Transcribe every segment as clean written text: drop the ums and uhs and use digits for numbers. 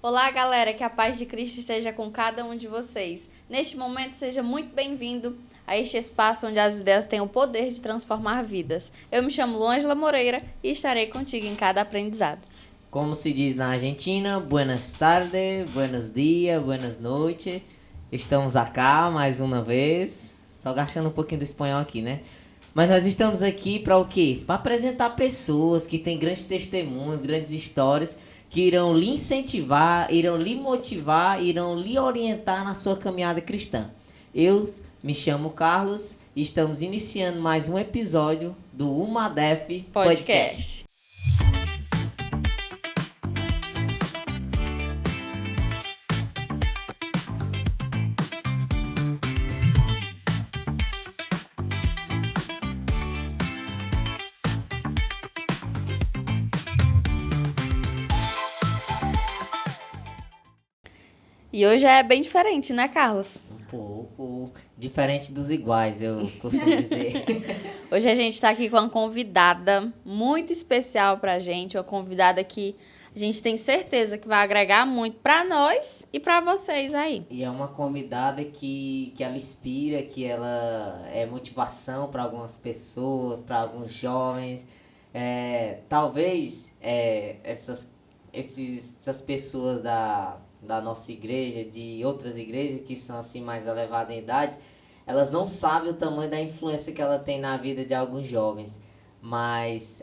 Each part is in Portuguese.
Olá, galera, que a paz de Cristo esteja com cada um de vocês. Neste momento, seja muito bem-vindo a este espaço onde as ideias têm o poder de transformar vidas. Eu me chamo Luângela Moreira e estarei contigo em cada aprendizado. Como se diz na Argentina, buenas tardes, buenos dias, buenas noites. Estamos acá mais uma vez, só gastando um pouquinho do espanhol aqui, né? Mas nós estamos aqui para o quê? Para apresentar pessoas que têm grandes testemunhos, grandes histórias, que irão lhe incentivar, irão lhe motivar, irão lhe orientar na sua caminhada cristã. Eu me chamo Carlos e estamos iniciando mais um episódio do Umadef Podcast. E hoje é bem diferente, né, Carlos? Um pouco diferente dos iguais, eu costumo dizer. Hoje a gente está aqui com uma convidada muito especial pra gente, uma convidada que a gente tem certeza que vai agregar muito pra nós e pra vocês aí. E é uma convidada que ela inspira, que ela é motivação para algumas pessoas, para alguns jovens. Talvez essas pessoas da nossa igreja, de outras igrejas que são assim mais elevadas em idade, elas não sabem o tamanho da influência que ela tem na vida de alguns jovens. Mas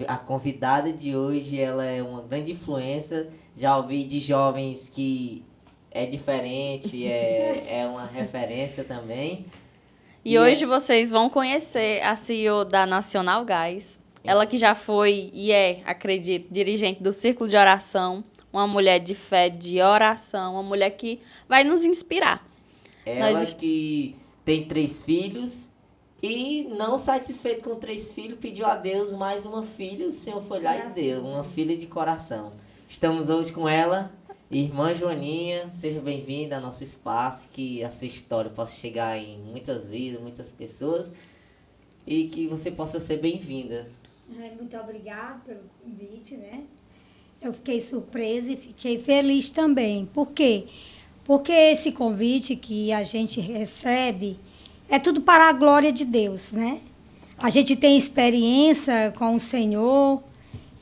a convidada de hoje, ela é uma grande influência. Já ouvi de jovens que é diferente, é uma referência também. E hoje vocês vão conhecer a CEO da Nacional Gás. Ela que já foi e acredito, dirigente do Círculo de Oração. Uma mulher de fé, de oração, uma mulher que vai nos inspirar. Ela que tem 3 filhos e, não satisfeito com 3 filhos, pediu a Deus mais uma filha. O Senhor foi lá e deu, uma filha de coração. Estamos hoje com ela, irmã Joaninha. Seja bem-vinda ao nosso espaço, que a sua história possa chegar em muitas vidas, muitas pessoas e que você possa ser bem-vinda. Muito obrigada pelo convite, né? Eu fiquei surpresa e fiquei feliz também. Por quê? Porque esse convite que a gente recebe é tudo para a glória de Deus, né? A gente tem experiência com o Senhor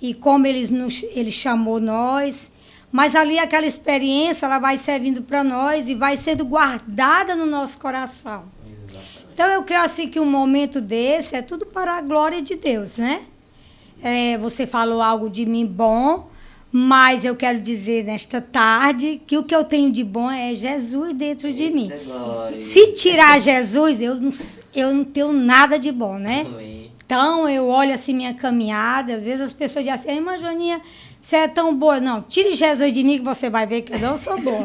e como Ele chamou nós, mas ali aquela experiência ela vai servindo para nós e vai sendo guardada no nosso coração. Exatamente. Então eu creio assim que um momento desse é tudo para a glória de Deus, né? Você falou algo de mim bom. Mas eu quero dizer nesta tarde que o que eu tenho de bom é Jesus dentro de mim. Glória. Se tirar Jesus, eu não tenho nada de bom, né? Amém. Então, eu olho assim minha caminhada, às vezes as pessoas dizem assim, irmã Joaninha, você é tão boa. Não, tire Jesus de mim que você vai ver que eu não sou boa.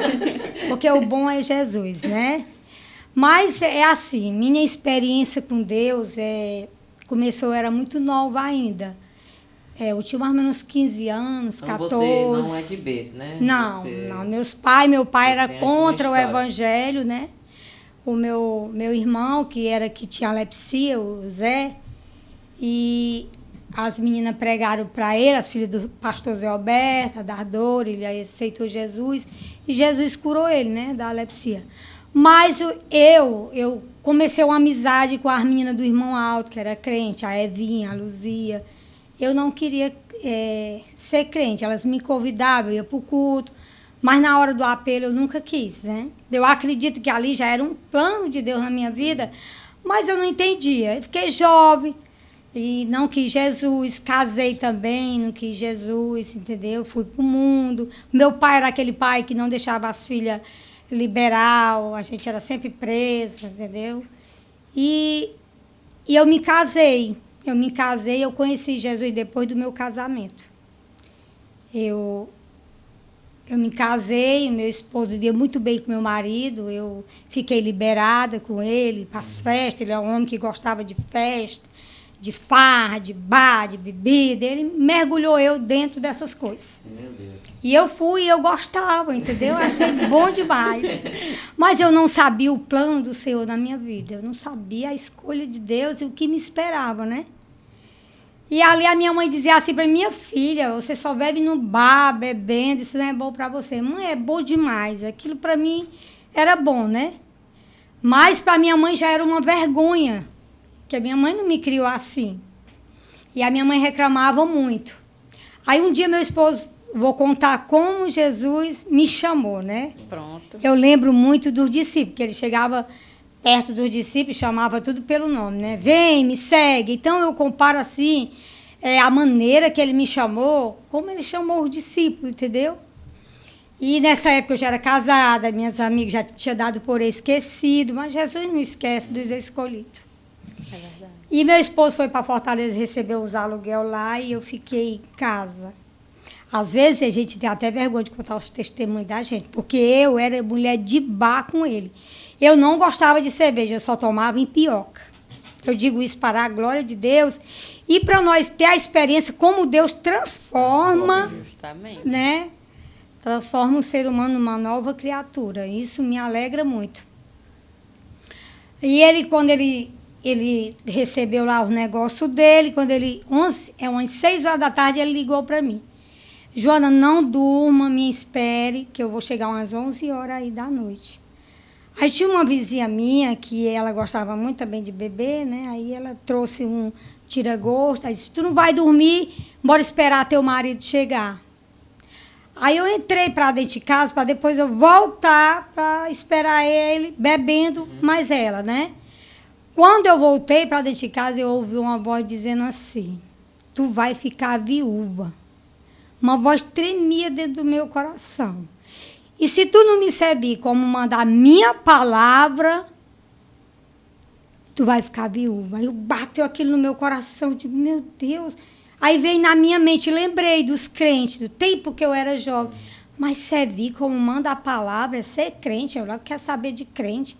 Porque o bom é Jesus, né? Mas é assim, minha experiência com Deus começou, eu era muito nova ainda. Eu tinha mais ou menos 15 anos, então 14. Você não é de berço, né? Não. Meu pai era contra o evangelho, né? O meu irmão, que tinha alepsia, o Zé, e as meninas pregaram para ele, as filhas do pastor Zé Alberto, da Dor, ele aceitou Jesus, e Jesus curou ele, né, da alepsia. Mas eu comecei uma amizade com as meninas do Irmão Alto, que era crente, a Evinha, a Luzia. Eu não queria ser crente. Elas me convidavam, eu ia para o culto. Mas na hora do apelo eu nunca quis, né? Eu acredito que ali já era um plano de Deus na minha vida, mas eu não entendia. Eu fiquei jovem e não quis Jesus. Casei também, não quis Jesus, entendeu? Fui para o mundo. Meu pai era aquele pai que não deixava as filhas liberal. A gente era sempre presa, entendeu? E eu me casei. Eu conheci Jesus depois do meu casamento. Eu me casei, o meu esposo deu muito bem com meu marido, eu fiquei liberada com ele para as festas, ele é um homem que gostava de festa, de farra, de bar, de bebida, ele mergulhou eu dentro dessas coisas. Meu Deus. E eu fui e eu gostava, entendeu? Eu achei bom demais. Mas eu não sabia o plano do Senhor na minha vida, eu não sabia a escolha de Deus e o que me esperava, né? E ali a minha mãe dizia assim para minha filha, você só bebe no bar, bebendo, isso não é bom para você. Mãe, é bom demais. Aquilo para mim era bom, né? Mas para minha mãe já era uma vergonha, porque a minha mãe não me criou assim. E a minha mãe reclamava muito. Aí um dia meu esposo, vou contar como Jesus me chamou, né? Pronto. Eu lembro muito dos discípulos, que ele chegava perto dos discípulos, chamava tudo pelo nome, né? Vem, me segue. Então eu comparo assim, a maneira que ele me chamou, como ele chamou os discípulos, entendeu? E nessa época eu já era casada, minhas amigas já tinham dado por esquecido, mas Jesus não esquece dos escolhidos. É verdade. E meu esposo foi para Fortaleza receber os aluguel lá e eu fiquei em casa. Às vezes a gente tem até vergonha de contar os testemunhos da gente, porque eu era mulher de bar com ele. Eu não gostava de cerveja, eu só tomava em pioca. Eu digo isso para a glória de Deus e para nós ter a experiência como Deus transforma, Justamente. né? Transforma um ser humano numa nova criatura. Isso me alegra muito. E ele, quando ele recebeu lá o negócio dele, quando umas 6 horas da tarde, ele ligou para mim. Joana, não durma, me espere, que eu vou chegar umas 11 horas aí da noite. Aí tinha uma vizinha minha, que ela gostava muito também de beber, né? Aí ela trouxe um tira-gosto, aí disse, tu não vai dormir, bora esperar teu marido chegar. Aí eu entrei para dentro de casa, para depois eu voltar para esperar ele, bebendo, mais ela, né? Quando eu voltei para dentro de casa, eu ouvi uma voz dizendo assim, tu vai ficar viúva. Uma voz tremia dentro do meu coração. E se tu não me servir como mandar a minha palavra, tu vai ficar viúva. Aí bateu aquilo no meu coração, eu digo, meu Deus. Aí veio na minha mente, lembrei dos crentes, do tempo que eu era jovem. Mas servir como manda a palavra é ser crente, eu não quero saber de crente.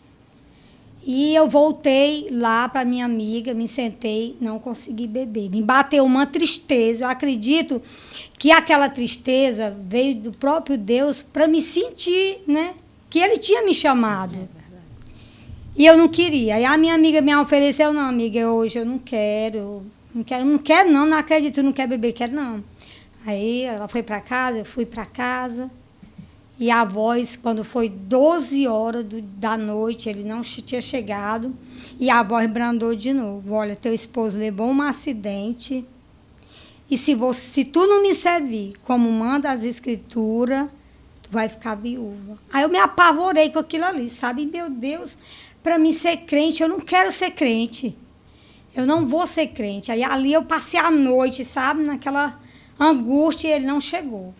E eu voltei lá para minha amiga, me sentei, não consegui beber. Me bateu uma tristeza. Eu acredito que aquela tristeza veio do próprio Deus para me sentir, né? Que ele tinha me chamado. E eu não queria. Aí a minha amiga me ofereceu, não, amiga, hoje eu não quero. Não acredito, não quer beber, quero não. Aí ela foi para casa, eu fui para casa. E a voz, quando foi 12 horas da noite, ele não tinha chegado. E a voz brandou de novo. Olha, teu esposo levou um acidente. E se tu não me servir como manda as escrituras, tu vai ficar viúva. Aí eu me apavorei com aquilo ali, sabe? Meu Deus, para mim ser crente, eu não quero ser crente. Eu não vou ser crente. Aí ali eu passei a noite, sabe? Naquela angústia e ele não chegou.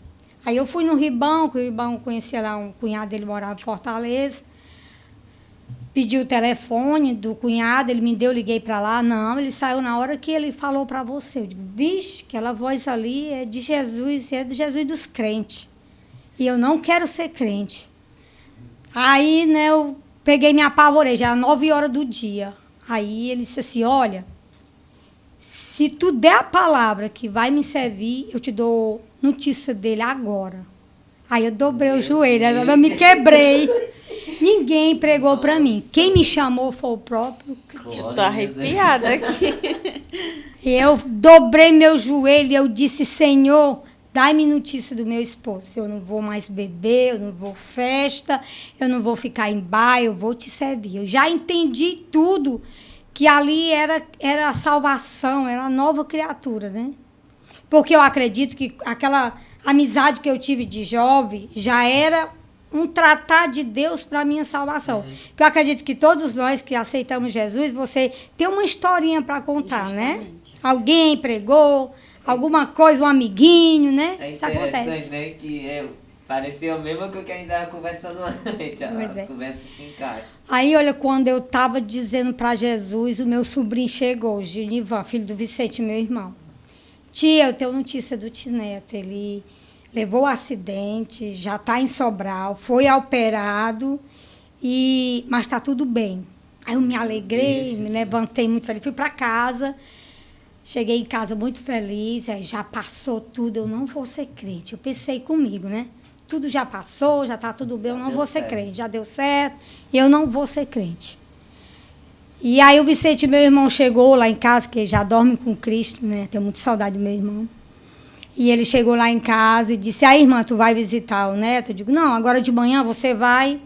Aí eu fui no Ribão, que o Ribão conhecia lá, um cunhado dele morava em Fortaleza. Pedi o telefone do cunhado, ele me deu, liguei para lá. Não, ele saiu na hora que ele falou para você. Eu digo, vixe, aquela voz ali é de Jesus dos crentes. E eu não quero ser crente. Aí, né, eu peguei e me apavorei, já era 9 horas do dia. Aí ele disse assim, olha, se tu der a palavra que vai me servir, eu te dou notícia dele agora. Aí eu dobrei o joelho, eu me quebrei. Ninguém pregou para mim. Quem me chamou foi o próprio Cristo. Estou arrepiada aqui. Eu dobrei meu joelho e eu disse, Senhor, dai-me notícia do meu esposo. Eu não vou mais beber, eu não vou festa, eu não vou ficar em bar, eu vou te servir. Eu já entendi tudo, que ali era a salvação, era a nova criatura, né? Porque eu acredito que aquela amizade que eu tive de jovem já era um tratar de Deus para a minha salvação. Porque eu acredito que todos nós que aceitamos Jesus, você tem uma historinha para contar, né? Alguém pregou, alguma coisa, um amiguinho, né? É Isso acontece. interessante, né? Que parecia o mesmo que a gente estava conversando antes. As conversas se encaixam. Aí, olha, quando eu estava dizendo para Jesus, o meu sobrinho chegou, o Genivan, filho do Vicente, meu irmão. Tia, eu tenho notícia do Tineto. Ele levou o acidente, já está em Sobral, foi operado, mas está tudo bem. Aí eu me alegrei, me levantei muito feliz, fui para casa. Cheguei em casa muito feliz, aí já passou tudo, eu não vou ser crente. Eu pensei comigo, né? Tudo já passou, já está tudo bem, eu não vou ser crente. Já deu certo, eu não vou ser crente. E aí o Vicente, meu irmão, chegou lá em casa, que já dorme com Cristo, né? Tenho muita saudade do meu irmão. E ele chegou lá em casa e disse, aí, irmã, tu vai visitar o neto? Eu digo, não, agora de manhã você vai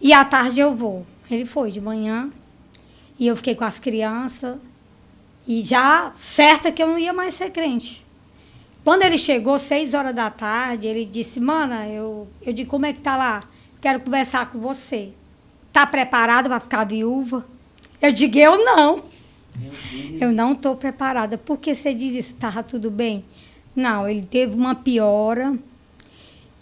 e à tarde eu vou. Ele foi de manhã e eu fiquei com as crianças e já certa que eu não ia mais ser crente. Quando ele chegou, 6 horas da tarde, ele disse, mana, eu digo, como é que tá lá? Quero conversar com você. Tá preparada para ficar viúva? Eu digo, eu não. Eu não estou preparada. Por que você diz isso? Estava tudo bem? Não, ele teve uma piora.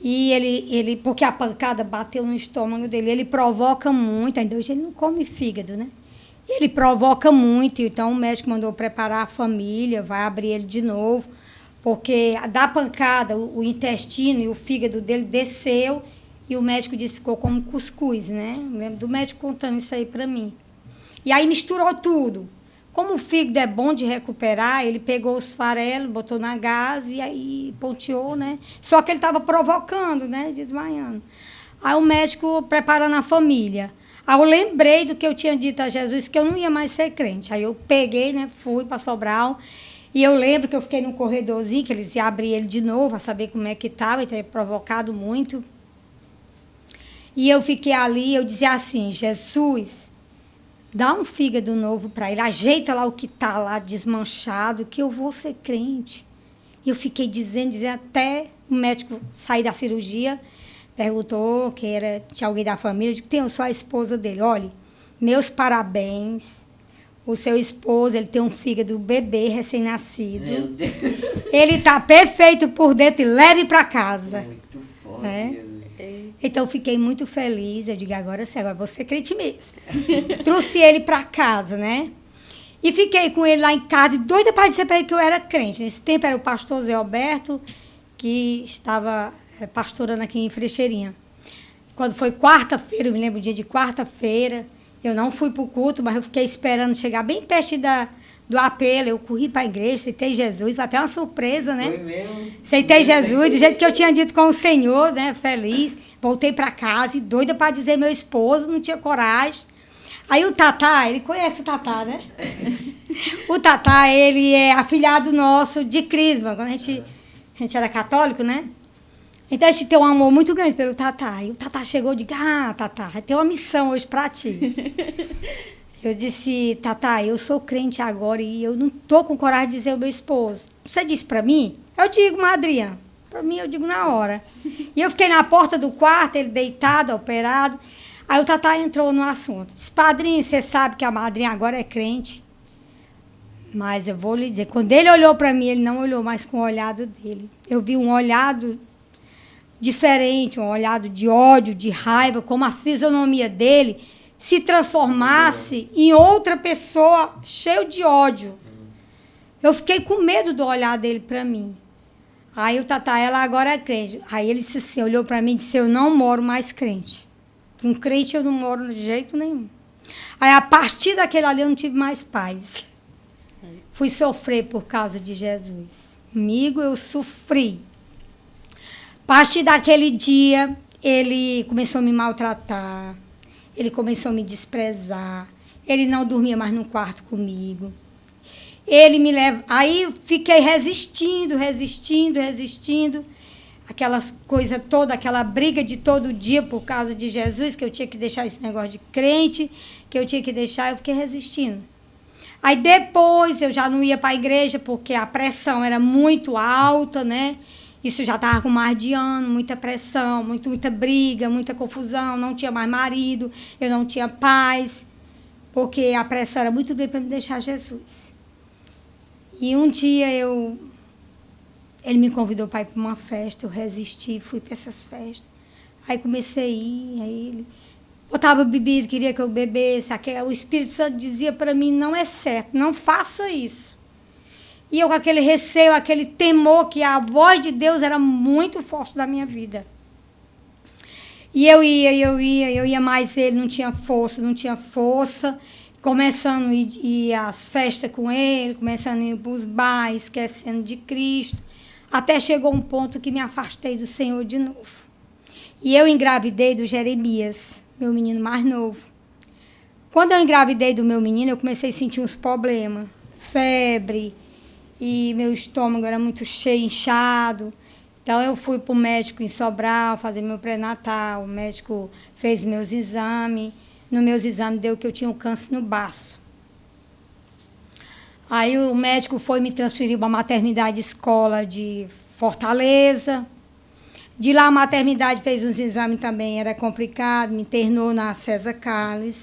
E ele, porque a pancada bateu no estômago dele, ele provoca muito. Ainda hoje ele não come fígado, né? Ele provoca muito. Então o médico mandou preparar a família, vai abrir ele de novo. Porque da pancada, o intestino e o fígado dele desceu. E o médico disse que ficou como cuscuz, né? Eu lembro do médico contando isso aí para mim. E aí misturou tudo. Como o fígado é bom de recuperar, ele pegou os farelos, botou na gás e aí ponteou, né? Só que ele estava provocando, né? Desmaiando. Aí o médico preparando a família. Aí eu lembrei do que eu tinha dito a Jesus, que eu não ia mais ser crente. Aí eu peguei, né? Fui para Sobral. E eu lembro que eu fiquei num corredorzinho, que eles iam abrir ele de novo, para saber como é que estava. Ele tinha provocado muito. E eu fiquei ali, eu dizia assim, Jesus, dá um fígado novo para ele, ajeita lá o que está lá desmanchado, que eu vou ser crente. E eu fiquei dizendo, até o médico sair da cirurgia, perguntou que tinha alguém da família, eu disse, tem só a esposa dele. Olha, meus parabéns, o seu esposo, ele tem um fígado bebê recém-nascido. Meu Deus. Ele está perfeito por dentro e leve para casa. Muito forte, É. Jesus. Então, eu fiquei muito feliz. Eu digo, agora sim, agora vou ser crente mesmo. Trouxe ele para casa, né? E fiquei com ele lá em casa, doida para dizer para ele que eu era crente. Nesse tempo era o pastor Zé Alberto, que estava pastorando aqui em Frecheirinha. Quando foi quarta-feira, eu me lembro o dia de quarta-feira, eu não fui para o culto, mas eu fiquei esperando chegar bem perto do apelo. Eu corri para a igreja, aceitei Jesus, foi até uma surpresa, né? Foi mesmo? Aceitei Jesus, do jeito que eu tinha dito com o Senhor, né? Feliz. Voltei para casa e doida para dizer meu esposo, não tinha coragem. Aí o Tatá, ele conhece o Tatá, né? O Tatá, ele é afilhado nosso de Crisma, quando a gente era católico, né? Então a gente tem um amor muito grande pelo Tatá. E o Tatá chegou e disse, Tatá, tem uma missão hoje para ti. Eu disse, Tatá, eu sou crente agora e eu não tô com coragem de dizer ao meu esposo. Você disse para mim? Eu digo, madrinha. Para mim, eu digo na hora. E eu fiquei na porta do quarto, ele deitado, operado. Aí o Tatá entrou no assunto. Disse, padrinho, você sabe que a madrinha agora é crente? Mas eu vou lhe dizer, quando ele olhou para mim, ele não olhou mais com o olhado dele. Eu vi um olhado diferente, um olhado de ódio, de raiva, como a fisionomia dele se transformasse em outra pessoa cheia de ódio. Eu fiquei com medo do olhar dele para mim. Aí o Tatá, ela agora é crente. Aí ele disse assim, olhou para mim e disse, eu não moro mais crente. Com crente eu não moro de jeito nenhum. Aí a partir daquele ali eu não tive mais paz. Fui sofrer por causa de Jesus. Comigo eu sofri. A partir daquele dia, ele começou a me maltratar. Ele começou a me desprezar. Ele não dormia mais no quarto comigo. Ele me leva... Aí fiquei resistindo. Aquelas coisas todas, aquela briga de todo dia por causa de Jesus, que eu tinha que deixar esse negócio de crente, que eu tinha que deixar, eu fiquei resistindo. Aí depois eu já não ia para a igreja, porque a pressão era muito alta, né? Isso já estava com mais de ano, muita pressão, muita briga, muita confusão, não tinha mais marido, eu não tinha paz, porque a pressão era muito grande para me deixar Jesus. E um dia ele me convidou para ir para uma festa, eu resisti, fui para essas festas. Aí comecei a ir, aí ele botava bebida, queria que eu bebesse, o Espírito Santo dizia para mim, não é certo, não faça isso. E eu com aquele receio, aquele temor, que a voz de Deus era muito forte na minha vida. E eu ia mais ele, não tinha força. Começando a ir às festas com ele, começando a ir para os bares, esquecendo de Cristo. Até chegou um ponto que me afastei do Senhor de novo. E eu engravidei do Jeremias, meu menino mais novo. Quando eu engravidei do meu menino, eu comecei a sentir uns problemas. Febre, e meu estômago era muito cheio, inchado. Então, eu fui para o médico em Sobral fazer meu pré-natal. O médico fez meus exames. No meus exames, deu que eu tinha um câncer no baço. Aí, o médico foi me transferir para a maternidade escola de Fortaleza. De lá, a maternidade fez uns exames também, era complicado, me internou na César Carlos.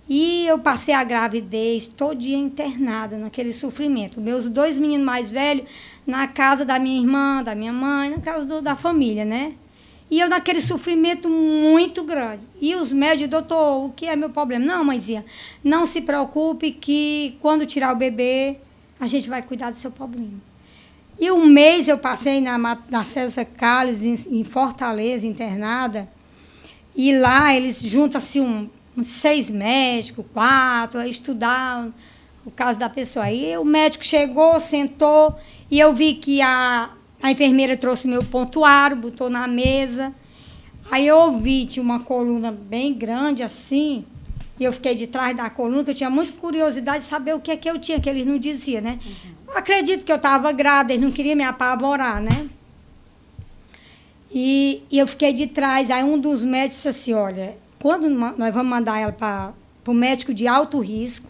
E eu passei a gravidez todo dia internada, naquele sofrimento. Meus 2 meninos mais velhos na casa da minha irmã, da minha mãe, na casa da família, né? E eu naquele sofrimento muito grande. E os médicos, doutor, o que é meu problema? Não, mãezinha, não se preocupe que quando tirar o bebê, a gente vai cuidar do seu problema. E um mês eu passei na César Carlos, em Fortaleza, internada. E lá eles juntam assim uns 6 médicos, 4, a estudar o caso da pessoa. Aí o médico chegou, sentou, e eu vi que a enfermeira trouxe meu pontuário, botou na mesa. Aí eu ouvi, tinha uma coluna bem grande assim, e eu fiquei de trás da coluna, que eu tinha muita curiosidade de saber o que é que eu tinha, que eles não diziam, né? Eu acredito que eu estava grávida, eles não queriam me apavorar, né? E eu fiquei de trás. Aí um dos médicos disse assim, olha, quando nós vamos mandar ela para o médico de alto risco,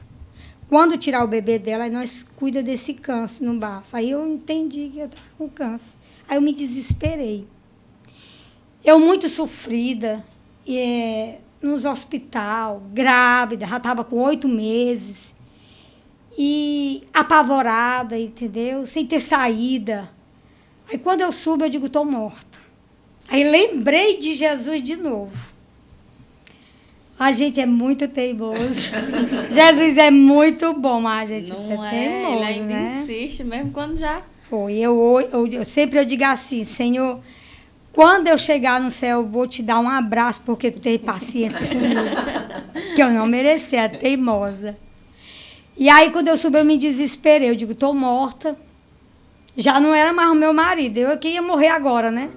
quando tirar o bebê dela, nós cuida desse câncer no baço. Aí eu entendi que eu estava com câncer. Aí eu me desesperei. Eu muito sofrida, nos hospital, grávida, já estava com 8 meses. E apavorada, entendeu? Sem ter saída. Aí quando eu subo, eu digo, estou morta. Aí lembrei de Jesus de novo. A gente é muito teimoso. Jesus é muito bom, mas a gente Não é teimoso, ele ainda né? insiste, mesmo quando já... Foi. Eu sempre digo assim, Senhor, quando eu chegar no céu, eu vou te dar um abraço, porque tu teve paciência comigo. Que eu não mereci, é teimosa. E aí, quando eu subi, eu me desesperei. Eu digo, estou morta. Já não era mais o meu marido. Eu que ia morrer agora, né?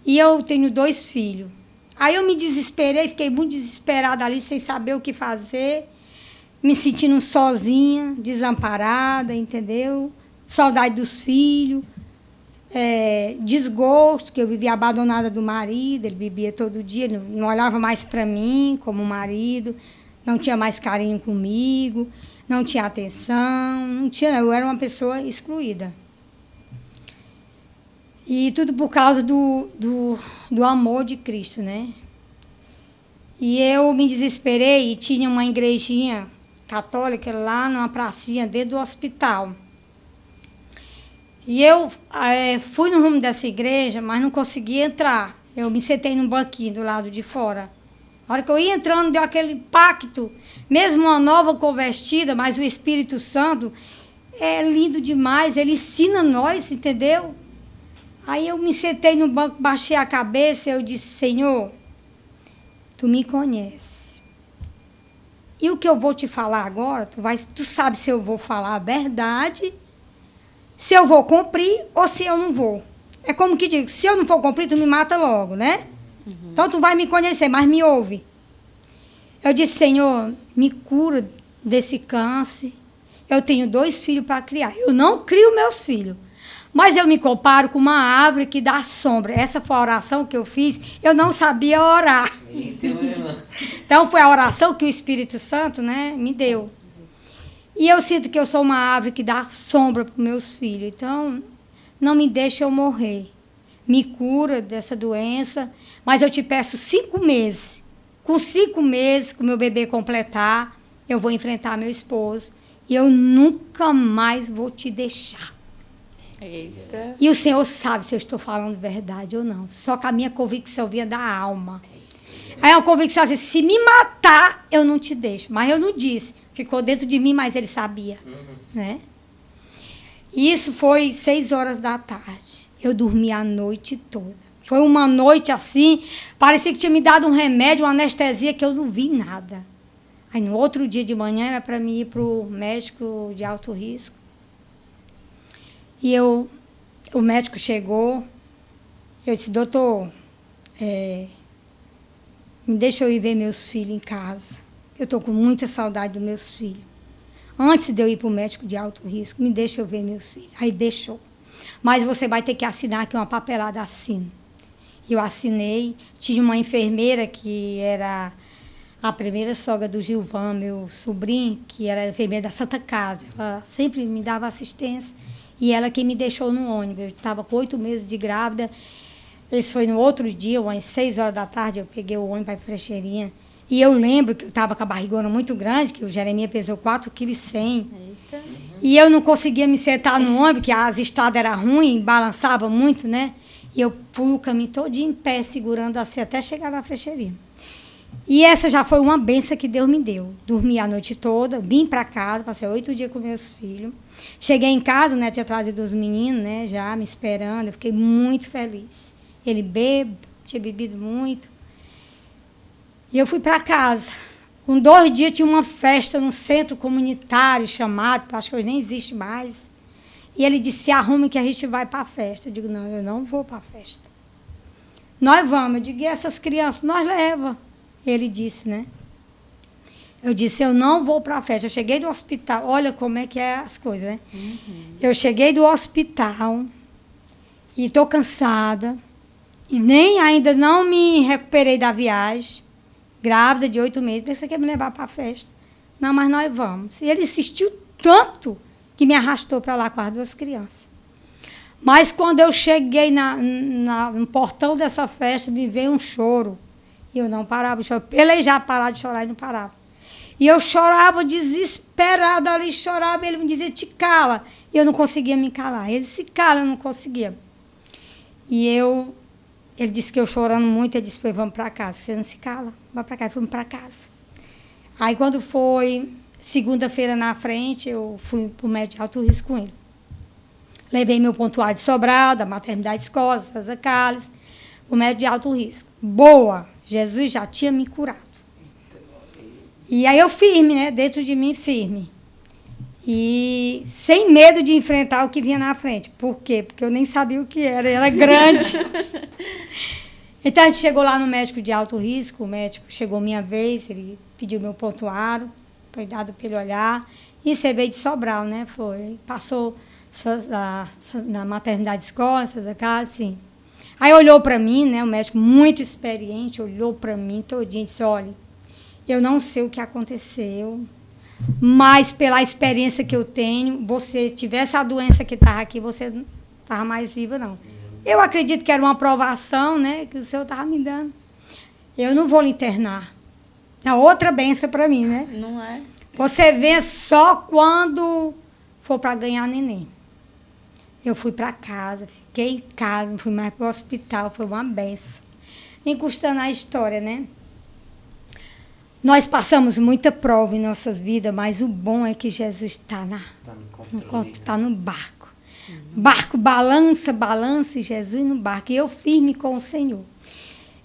E eu tenho 2 filhos. Aí eu me desesperei, fiquei muito desesperada ali, sem saber o que fazer. Me sentindo sozinha, desamparada, entendeu? Saudade dos filhos. Desgosto, que eu vivia abandonada do marido. Ele bebia todo dia, ele não olhava mais para mim como marido. Não tinha mais carinho comigo. Não tinha atenção. Não tinha, eu era uma pessoa excluída. E tudo por causa do amor de Cristo, né? E eu me desesperei e tinha uma igrejinha católica lá numa pracinha dentro do hospital. E eu fui no rumo dessa igreja, mas não consegui entrar. Eu me sentei num banquinho do lado de fora. A hora que eu ia entrando, deu aquele impacto. Mesmo uma nova convertida, mas o Espírito Santo é lindo demais. Ele ensina nós, entendeu? Aí eu me sentei no banco, baixei a cabeça e eu disse, Senhor, tu me conhece. E o que eu vou te falar agora, tu sabe se eu vou falar a verdade, se eu vou cumprir ou se eu não vou. É como que digo, se eu não for cumprir, tu me mata logo, né? Então tu vai me conhecer, mas me ouve. Eu disse, Senhor, me cura desse câncer. Eu tenho 2 filhos para criar. Eu não crio meus filhos. Mas eu me comparo com uma árvore que dá sombra. Essa foi a oração que eu fiz. Eu não sabia orar. Então, foi a oração que o Espírito Santo, né, me deu. E eu sinto que eu sou uma árvore que dá sombra para os meus filhos. Então, não me deixe eu morrer. Me cura dessa doença. Mas eu te peço 5 meses. Com 5 meses, com o meu bebê completar, eu vou enfrentar meu esposo. E eu nunca mais vou te deixar. Eita. E o Senhor sabe se eu estou falando verdade ou não. Só que a minha convicção vinha da alma. Aí a convicção assim, se me matar, eu não te deixo. Mas eu não disse. Ficou dentro de mim, mas ele sabia. Né? E isso foi 6 horas da tarde. Eu dormi a noite toda. Foi uma noite assim, parecia que tinha me dado um remédio, uma anestesia, que eu não vi nada. Aí no outro dia de manhã era para mim ir para o médico de alto risco. E o médico chegou, eu disse, doutor, me deixa eu ir ver meus filhos em casa. Eu estou com muita saudade dos meus filhos. Antes de eu ir para o médico de alto risco, me deixa eu ver meus filhos. Aí deixou. Mas você vai ter que assinar aqui uma papelada, assino. Eu assinei. Tinha uma enfermeira que era a primeira sogra do Gilvan, meu sobrinho, que era enfermeira da Santa Casa. Ela sempre me dava assistência. E ela que me deixou no ônibus. Eu estava com 8 meses de grávida. Esse foi no outro dia, umas 6 horas da tarde, eu peguei o ônibus para a Frecheirinha. E eu lembro que eu estava com a barrigona muito grande, que o Jeremias pesou 4,1 kg. E eu não conseguia me sentar no ônibus, que as estradas eram ruins, balançava muito, né? E eu fui o caminho todo em pé, segurando assim, até chegar na Frecheirinha. E essa já foi uma benção que Deus me deu. Dormi a noite toda, vim para casa, passei 8 dias com meus filhos. Cheguei em casa, né? Tinha trazido os meninos, né? Já me esperando. Eu fiquei muito feliz. Ele tinha bebido muito. E eu fui para casa. Com 2 dias tinha uma festa no centro comunitário chamado, que eu acho que hoje nem existe mais. E ele disse, se arrume que a gente vai para a festa. Eu digo, não, eu não vou para a festa. Nós vamos. Eu digo, e essas crianças? Nós leva. Ele disse, né? Eu disse, eu não vou para a festa. Eu cheguei do hospital. Olha como é que é as coisas, né? Eu cheguei do hospital e estou cansada. E nem ainda não me recuperei da viagem. Grávida de 8 meses, você quer me levar para a festa? Não, mas nós vamos. E ele insistiu tanto que me arrastou para lá com as 2 crianças. Mas quando eu cheguei no portão dessa festa, me veio um choro. E eu não parava de chorar. Pelejar, parar de chorar e não parava. E eu chorava desesperada ali, chorava. Ele me dizia, te cala. E eu não conseguia me calar. Ele se cala, eu não conseguia. Ele disse que eu chorando muito, ele disse, vamos para casa. Você não se cala, vai para casa. Fomos para casa. Aí, quando foi segunda-feira na frente, eu fui para o médico de alto risco com ele. Levei meu pontuário de Sobral, da maternidade escola, César Carlos, para o médico de alto risco. Boa! Jesus já tinha me curado. E aí eu firme, né? Dentro de mim, firme. E sem medo de enfrentar o que vinha na frente. Por quê? Porque eu nem sabia o que era grande. Então, a gente chegou lá no médico de alto risco, o médico chegou minha vez, ele pediu meu pontuário, foi dado para ele olhar, e você veio de Sobral, né? Foi, passou na maternidade escola, essas casas, assim. Aí olhou para mim, né? O médico muito experiente, olhou para mim todinho e disse, olha, eu não sei o que aconteceu, mas pela experiência que eu tenho, você tivesse a doença que estava aqui, você não estava mais viva, não. Eu acredito que era uma aprovação, né, que o Senhor estava me dando. Eu não vou lhe internar. É outra benção para mim, né? Não é? Você vê só quando for para ganhar neném. Eu fui para casa, fiquei em casa, não fui mais para o hospital, foi uma benção. Encostando a história, né? Nós passamos muita prova em nossas vidas, mas o bom é que Jesus está no barco. Barco balança, balança, e Jesus no barco. E eu firme com o Senhor.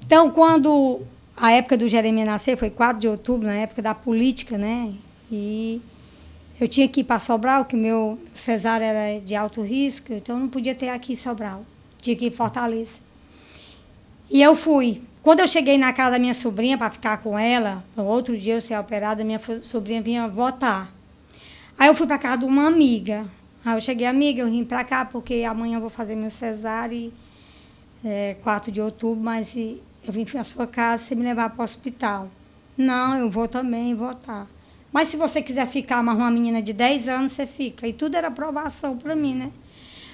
Então, quando a época do Jeremias nascer, foi 4 de outubro, na época da política, né? E eu tinha que ir para Sobral, que o meu cesárea era de alto risco, então eu não podia ter aqui em Sobral. Tinha que ir em Fortaleza. E eu fui. Quando eu cheguei na casa da minha sobrinha para ficar com ela, no outro dia eu ser operada, minha sobrinha vinha votar. Aí eu fui para casa de uma amiga. Aí eu cheguei, amiga, eu vim para cá porque amanhã eu vou fazer meu cesárea, 4 de outubro, mas eu vim para a sua casa, você me levar para o hospital. Não, eu vou também votar. Mas se você quiser ficar, mas uma menina de 10 anos, você fica. E tudo era aprovação para mim, né?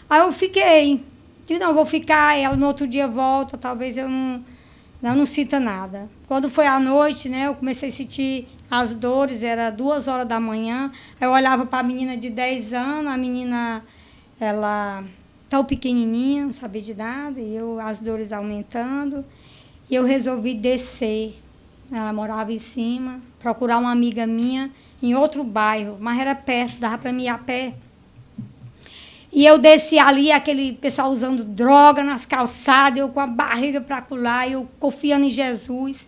Aí eu fiquei. Digo, não, eu vou ficar, ela no outro dia volta, talvez eu não sinta nada. Quando foi à noite, né, eu comecei a sentir as dores, era 2 horas da manhã. Aí eu olhava para a menina de 10 anos, a menina, ela tão pequenininha, não sabia de nada, e as dores aumentando. E eu resolvi descer. Ela morava em cima, procurar uma amiga minha em outro bairro, mas era perto, dava para mim ir a pé. E eu desci ali, aquele pessoal usando droga nas calçadas, eu com a barriga para colar, eu confiando em Jesus.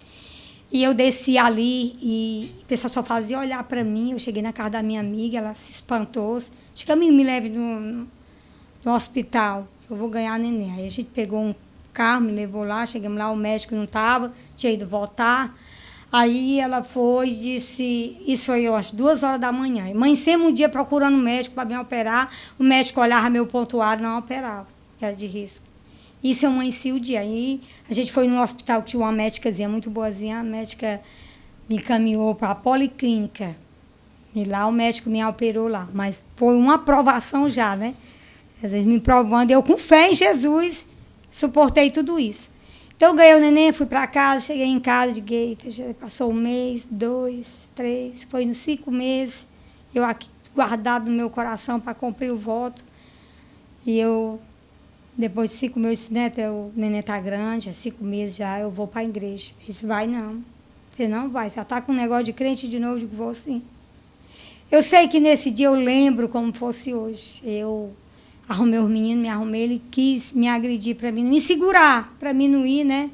E eu desci ali e o pessoal só fazia olhar para mim. Eu cheguei na casa da minha amiga, ela se espantou. Acho que a amiga me leve no hospital, eu vou ganhar neném. Aí a gente pegou um carro, me levou lá, chegamos lá, o médico não estava, tinha ido voltar. Aí ela foi e disse, isso foi às 2 horas da manhã. Amanhecemos um dia procurando um médico para me operar. O médico olhava meu pontuário e não operava, que era de risco. Isso eu amanheci o dia. Aí a gente foi no hospital que tinha uma médicazinha muito boazinha. A médica me encaminhou para a policlínica. E lá o médico me operou lá. Mas foi uma aprovação já, né? Às vezes me provando. Eu com fé em Jesus suportei tudo isso. Então, eu ganhei o neném, fui para casa, cheguei em casa de gate, já passou 1 mês, 2, 3, foi nos 5 meses, eu aqui guardado no meu coração para cumprir o voto. E eu, depois de 5 meses, disse, Neto, o neném está grande, há 5 meses já, eu vou para a igreja. Ele disse, vai não, você não vai, você está com um negócio de crente de novo, eu digo, vou sim. Eu sei que nesse dia eu lembro como fosse hoje, eu arrumei os meninos, me arrumei, ele quis me agredir para mim, me segurar, para mim não ir, né?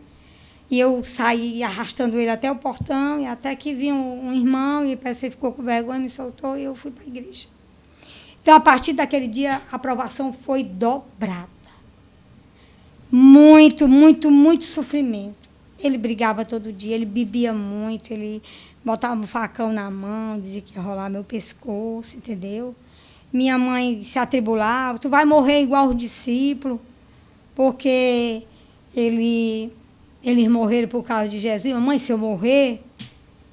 E eu saí arrastando ele até o portão, e até que vi um irmão, e parece que ele ficou com vergonha, me soltou, e eu fui para a igreja. Então, a partir daquele dia, a aprovação foi dobrada. Muito, muito, muito sofrimento. Ele brigava todo dia, ele bebia muito, ele botava um facão na mão, dizia que ia rolar meu pescoço, entendeu? Minha mãe se atribulava, tu vai morrer igual os discípulos, porque eles morreram por causa de Jesus. Mãe, se eu morrer,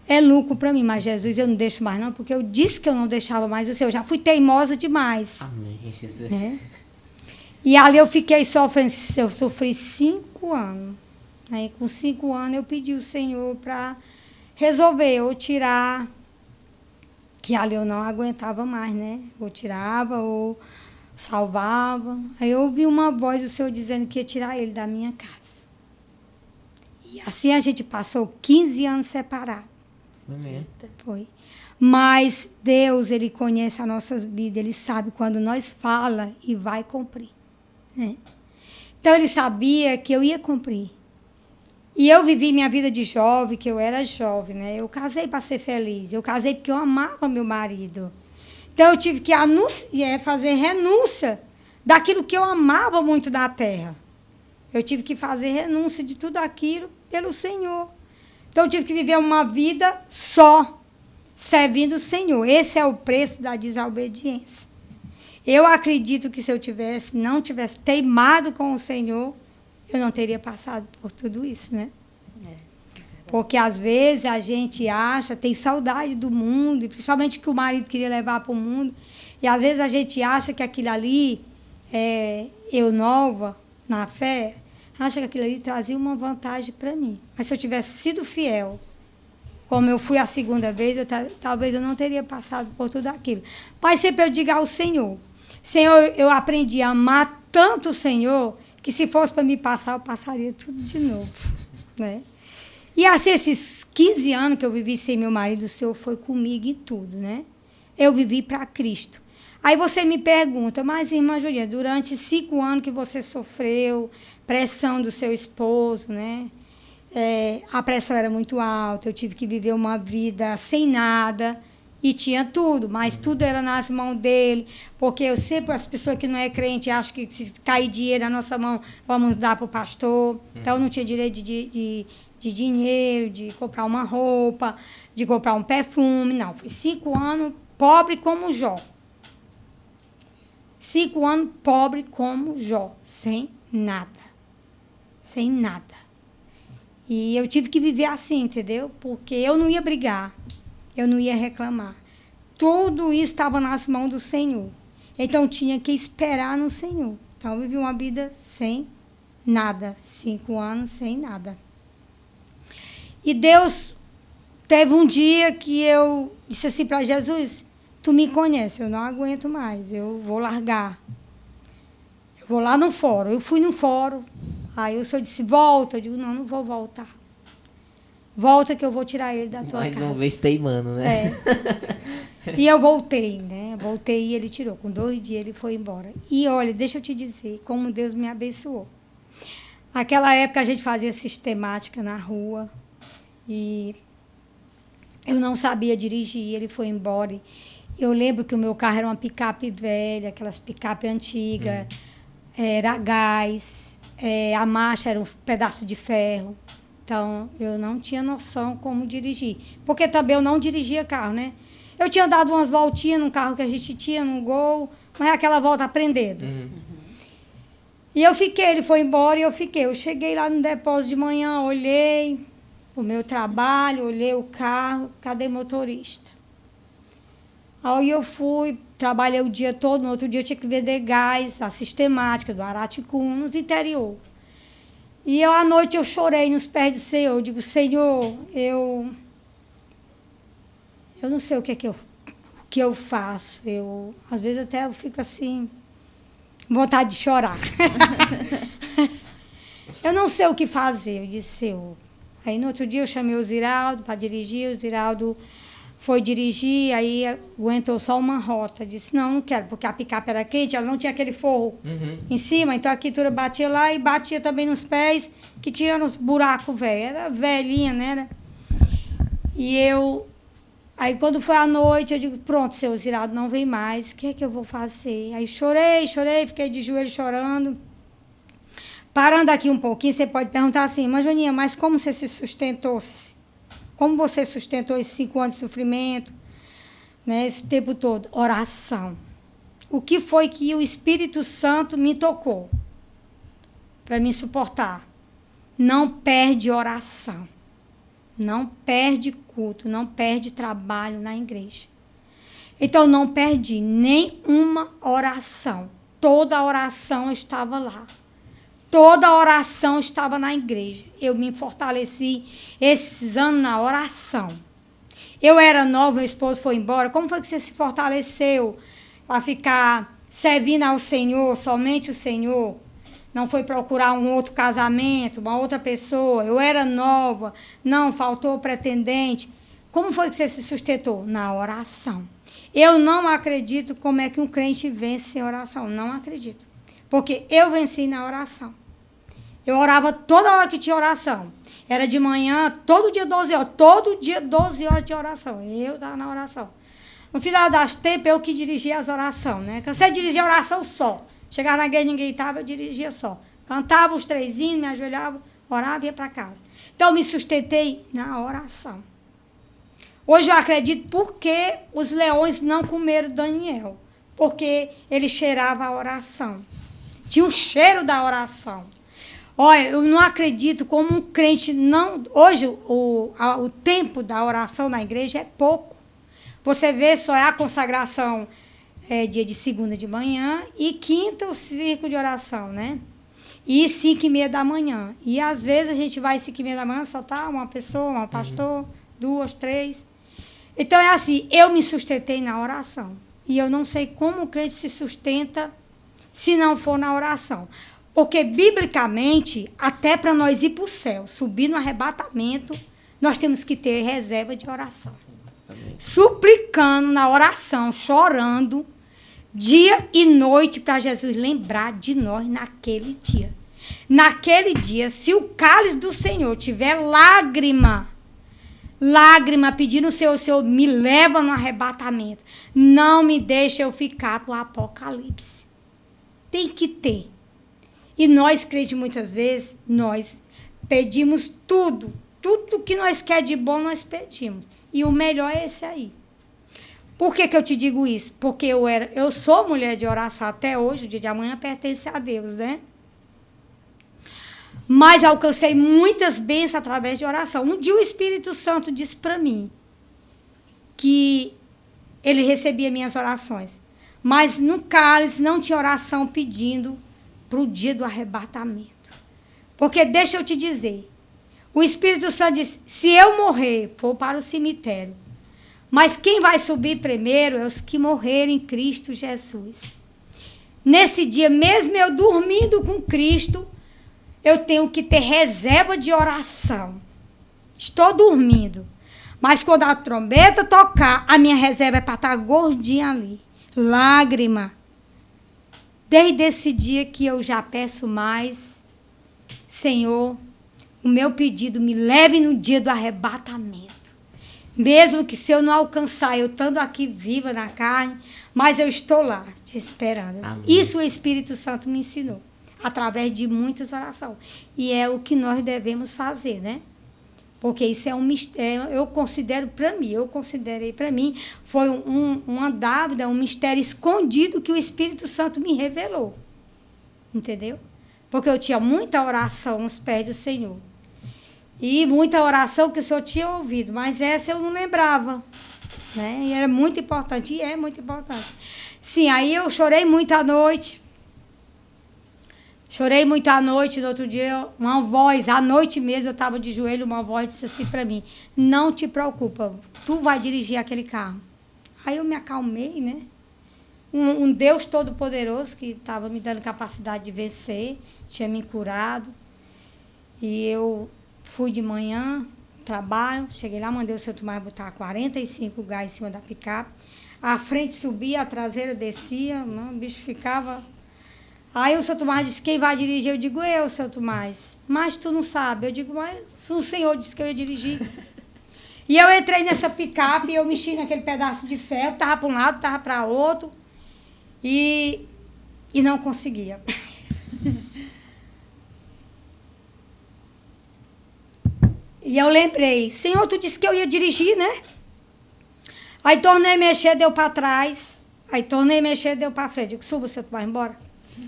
é lucro para mim, mas Jesus eu não deixo mais não, porque eu disse que eu não deixava mais o Senhor. Eu já fui teimosa demais. Amém, Jesus. Né? E ali eu fiquei sofrendo, eu sofri 5 anos. Aí, com 5 anos, eu pedi ao Senhor para resolver, ou tirar, que ali eu não aguentava mais, né? Ou tirava, ou salvava. Aí eu ouvi uma voz do Senhor dizendo que ia tirar ele da minha casa. E assim a gente passou 15 anos separados. Foi mesmo. Foi. Mas Deus, Ele conhece a nossa vida, Ele sabe quando nós fala e vai cumprir. Né? Então, Ele sabia que eu ia cumprir. E eu vivi minha vida de jovem, que eu era jovem, né? Eu casei para ser feliz. Eu casei porque eu amava meu marido. Então, eu tive que fazer renúncia daquilo que eu amava muito na terra. Eu tive que fazer renúncia de tudo aquilo pelo Senhor. Então, eu tive que viver uma vida só, servindo o Senhor. Esse é o preço da desobediência. Eu acredito que se eu não tivesse teimado com o Senhor, eu não teria passado por tudo isso, né? Porque, às vezes, a gente acha, tem saudade do mundo, e principalmente que o marido queria levar para o mundo, e, às vezes, a gente acha que aquilo ali, eu nova, na fé, acha que aquilo ali trazia uma vantagem para mim. Mas, se eu tivesse sido fiel, como eu fui a segunda vez, talvez eu não teria passado por tudo aquilo. Mas sempre eu digo ao Senhor, eu aprendi a amar tanto o Senhor, que se fosse para me passar, eu passaria tudo de novo, né? E assim, esses 15 anos que eu vivi sem meu marido, o Senhor foi comigo em tudo, né? Eu vivi para Cristo. Aí você me pergunta, mas, irmã Juliana, durante 5 anos que você sofreu pressão do seu esposo, né? A pressão era muito alta, eu tive que viver uma vida sem nada, e tinha tudo, mas tudo era nas mãos dele, porque eu sempre, as pessoas que não é crente acham que se cair dinheiro na nossa mão, vamos dar para o pastor. Então, eu não tinha direito de dinheiro, de comprar uma roupa, de comprar um perfume, não. Foi 5 anos pobre como Jó. 5 anos pobre como Jó, sem nada. Sem nada. E eu tive que viver assim, entendeu? Porque eu não ia brigar. Eu não ia reclamar. Tudo isso estava nas mãos do Senhor. Então, tinha que esperar no Senhor. Então, eu vivi uma vida sem nada. 5 anos sem nada. E Deus teve um dia que eu disse assim para Jesus, tu me conhece, eu não aguento mais, eu vou largar. Eu vou lá no fórum. Eu fui no fórum. Aí o Senhor disse, volta. Eu digo, não vou voltar. Volta que eu vou tirar ele da tua casa. Mais uma vez teimando, né? E eu voltei, né? Voltei e ele tirou. Com 2 dias ele foi embora. E olha, deixa eu te dizer como Deus me abençoou. Naquela época a gente fazia sistemática na rua. E eu não sabia dirigir, ele foi embora. Eu lembro que o meu carro era uma picape velha, aquelas picape antigas. Era gás. A marcha era um pedaço de ferro. Então, eu não tinha noção como dirigir. Porque também eu não dirigia carro, né? Eu tinha dado umas voltinhas num carro que a gente tinha, num Gol, mas aquela volta aprendendo. E eu fiquei, ele foi embora e eu fiquei. Eu cheguei lá no depósito de manhã, olhei o meu trabalho, olhei o carro, cadê o motorista? Aí eu fui, trabalhei o dia todo, no outro dia eu tinha que vender gás, a sistemática do Araticum, nos interior. E eu, à noite eu chorei nos pés do Senhor. Eu digo, Senhor, eu não sei o que eu faço. Às vezes até eu fico assim, com vontade de chorar. Eu não sei o que fazer, eu disse, Senhor. Aí no outro dia eu chamei o Ziraldo para dirigir, o Ziraldo foi dirigir, aí aguentou só uma rota. Disse, não quero, porque a picape era quente, ela não tinha aquele forro em cima, então a quintura batia lá e batia também nos pés, que tinha uns buracos velhos. Era velhinha, né? E aí quando foi à noite, eu digo, pronto, seu Ziraldo não vem mais, o que é que eu vou fazer? Aí chorei, fiquei de joelho chorando. Parando aqui um pouquinho, você pode perguntar assim, mas Joaninha, mas como você se sustentou-se? Como você sustentou esses 5 anos de sofrimento, né, esse tempo todo? Oração. O que foi que o Espírito Santo me tocou para me suportar? Não perde oração. Não perde culto, não perde trabalho na igreja. Então, não perdi nenhuma oração. Toda oração estava lá. Toda oração estava na igreja. Eu me fortaleci esses anos na oração. Eu era nova, meu esposo foi embora. Como foi que você se fortaleceu para ficar servindo ao Senhor, somente o Senhor? Não foi procurar um outro casamento, uma outra pessoa. Eu era nova, não, faltou pretendente. Como foi que você se sustentou? Na oração. Eu não acredito como é que um crente vence sem oração. Não acredito. Porque eu venci na oração. Eu orava toda hora que tinha oração. Era de manhã, todo dia 12 horas. Todo dia 12 horas de oração. Eu estava na oração. No final das tempos, eu que dirigia as orações, né? Cansei de dirigir a oração só. Chegava na igreja, ninguém estava, eu dirigia só. Cantava os 3 hinos, me ajoelhava, orava e ia para casa. Então, eu me sustentei na oração. Hoje eu acredito porque os leões não comeram Daniel. Porque ele cheirava a oração. Tinha um cheiro da oração. Olha, eu não acredito como um crente não... Hoje, o tempo da oração na igreja é pouco. Você vê, só é a consagração dia de segunda de manhã e quinta o círculo de oração, né? E 5h30 da manhã. E às vezes a gente vai 5h30 da manhã, só tá uma pessoa, um pastor, 2, 3. Então é assim, eu me sustentei na oração. E eu não sei como o crente se sustenta se não for na oração. Porque, biblicamente, até para nós ir para o céu, subir no arrebatamento, nós temos que ter reserva de oração. Amém. Suplicando na oração, chorando, dia e noite, para Jesus lembrar de nós naquele dia. Naquele dia, se o cálice do Senhor tiver lágrima pedindo ao Senhor, me leva no arrebatamento. Não me deixa eu ficar para o Apocalipse. Tem que ter. E nós, crentes, muitas vezes, nós pedimos tudo. Tudo que nós quer de bom, nós pedimos. E o melhor é esse aí. Por que eu te digo isso? Porque eu sou mulher de oração até hoje, o dia de amanhã pertence a Deus, né? Mas alcancei muitas bênçãos através de oração. Um dia o Espírito Santo disse para mim que ele recebia minhas orações. Mas no cálice não tinha oração pedindo para o dia do arrebatamento. Porque deixa eu te dizer, o Espírito Santo disse, se eu morrer, for para o cemitério, mas quem vai subir primeiro é os que morrerem em Cristo Jesus. Nesse dia, mesmo eu dormindo com Cristo, eu tenho que ter reserva de oração. Estou dormindo. Mas quando a trombeta tocar, a minha reserva é para estar gordinha ali. Lágrima. Desde esse dia que eu já peço mais, Senhor, o meu pedido me leve no dia do arrebatamento. Mesmo que se eu não alcançar, eu estando aqui viva na carne, mas eu estou lá, te esperando. Amém. Isso o Espírito Santo me ensinou, através de muitas orações. E é o que nós devemos fazer, né? Porque isso é um mistério, eu considerei para mim, foi uma dávida, um mistério escondido que o Espírito Santo me revelou. Entendeu? Porque eu tinha muita oração nos pés do Senhor. E muita oração que o Senhor tinha ouvido, mas essa eu não lembrava. Né? E era muito importante, e é muito importante. Sim, aí eu chorei muito à noite. Chorei muito à noite, no outro dia, uma voz, à noite mesmo, eu estava de joelho, uma voz disse assim para mim, não te preocupa, tu vai dirigir aquele carro. Aí eu me acalmei, né? Um Deus Todo-Poderoso que estava me dando capacidade de vencer, tinha me curado. E eu fui de manhã, trabalho, cheguei lá, mandei o seu Tomás botar 45 gás em cima da picape. A frente subia, a traseira descia, o bicho ficava... Aí o seu Tomás disse, quem vai dirigir? Eu digo, eu, seu Tomás. Mas tu não sabe. Eu digo, mas o senhor disse que eu ia dirigir. E eu entrei nessa picape, eu mexi naquele pedaço de ferro, tava para um lado, tava para outro. E não conseguia. E eu lembrei, Senhor, tu disse que eu ia dirigir, né? Aí tornei a mexer, deu para trás. Aí tornei a mexer, deu para frente. Eu digo, suba, seu Tomás, embora.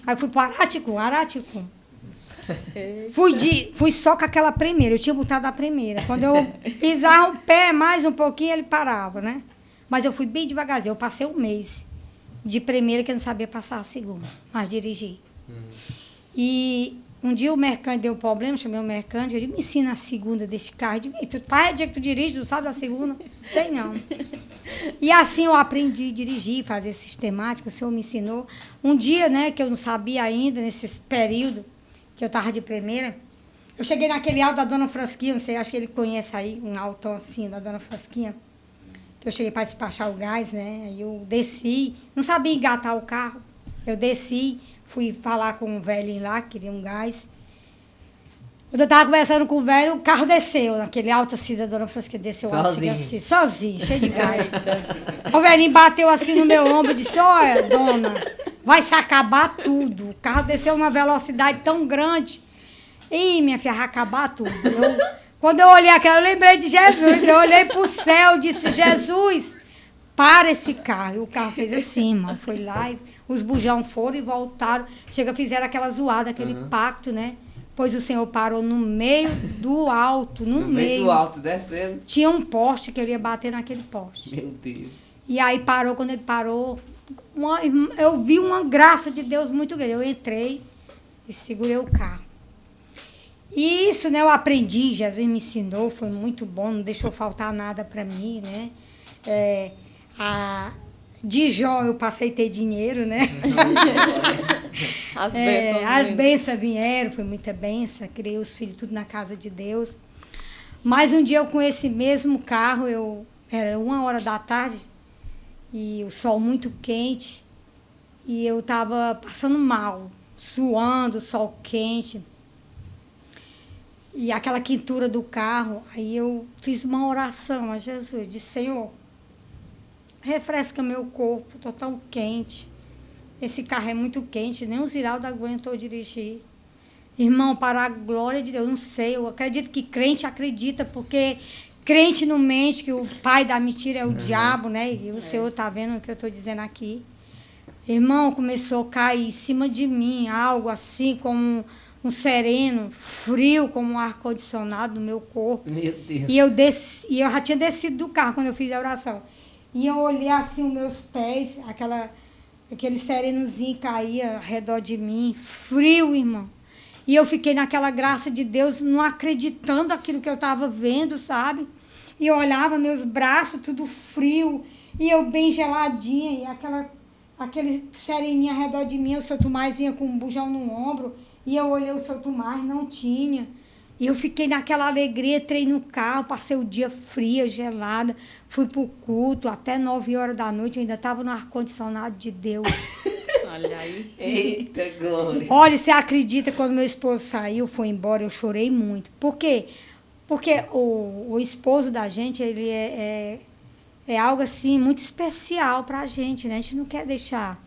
Aí fui para Araticum. Fui só com aquela primeira, eu tinha botado a primeira. Quando eu pisava o pé mais um pouquinho, ele parava, né? Mas eu fui bem devagarzinho, eu passei um mês de primeira que eu não sabia passar a segunda, mas dirigi. E um dia o mecânico deu um problema, chamei o mecânico, ele me ensina a segunda deste carro. Eu digo, tu faz o dia que tu dirige, tu sabe da segunda? Sei não. E assim eu aprendi a dirigir, fazer sistemático, o senhor me ensinou. Um dia, né, que eu não sabia ainda, nesse período que eu estava de primeira, eu cheguei naquele alto da Dona Frasquinha, não sei, acho que ele conhece aí, um altão assim da Dona Frasquinha, que eu cheguei para despachar o gás, né, aí eu desci, não sabia engatar o carro, eu desci, fui falar com um velhinho lá, que queria um gás. Quando eu estava conversando com o velho, o carro desceu, naquele alto assim da Dona Frasquinha, desceu sozinho. Assim, sozinho, cheio de gás. O velhinho bateu assim no meu ombro e disse, olha, dona, vai se acabar tudo. O carro desceu numa velocidade tão grande. Ih, minha filha, vai acabar tudo. Quando eu olhei aquela, eu lembrei de Jesus. Eu olhei para o céu e disse, Jesus, para esse carro. E o carro fez assim, mano. Foi lá, e os bujão foram e voltaram. Chega, fizeram aquela zoada, aquele pacto, né? Pois o Senhor parou no meio do alto, no meio do alto, descendo. Tinha um poste que ele ia bater naquele poste. Meu Deus. E aí parou, quando ele parou, eu vi uma graça de Deus muito grande. Eu entrei e segurei o carro. E isso, né, eu aprendi, Jesus me ensinou, foi muito bom, não deixou faltar nada para mim, né? De Jó eu passei a ter dinheiro, né? As bênçãos vieram, foi muita bênção, criei os filhos tudo na casa de Deus. Mas um dia eu com esse mesmo carro, era 1h da tarde, e o sol muito quente, e eu estava passando mal, suando, sol quente. E aquela quentura do carro, aí eu fiz uma oração a Jesus, disse, Senhor, refresca meu corpo, estou tão quente. Esse carro é muito quente, nem o Ziraldo aguentou dirigir. Irmão, para a glória de Deus, não sei, eu acredito que crente acredita, porque crente não mente, que o pai da mentira é o diabo, né? E o Senhor está vendo o que eu estou dizendo aqui. Irmão, começou a cair em cima de mim, algo assim como um sereno, frio, como um ar-condicionado no meu corpo. Meu Deus. E eu já tinha descido do carro quando eu fiz a oração. E eu olhei assim os meus pés, aquele serenozinho caía ao redor de mim, frio, irmão. E eu fiquei naquela graça de Deus, não acreditando aquilo que eu estava vendo, sabe? E eu olhava meus braços, tudo frio, e eu bem geladinha, e aquele sereninho ao redor de mim, o seu Tomás vinha com um bujão no ombro, e eu olhei o seu Tomás, não tinha. E eu fiquei naquela alegria, entrei no carro, passei o dia fria, gelada, fui pro culto, até 9h da noite, eu ainda estava no ar-condicionado de Deus. Olha aí. Eita, glória. Olha, você acredita, quando meu esposo saiu, foi embora, eu chorei muito. Por quê? Porque o esposo da gente, ele é algo assim, muito especial pra gente, né? A gente não quer deixar.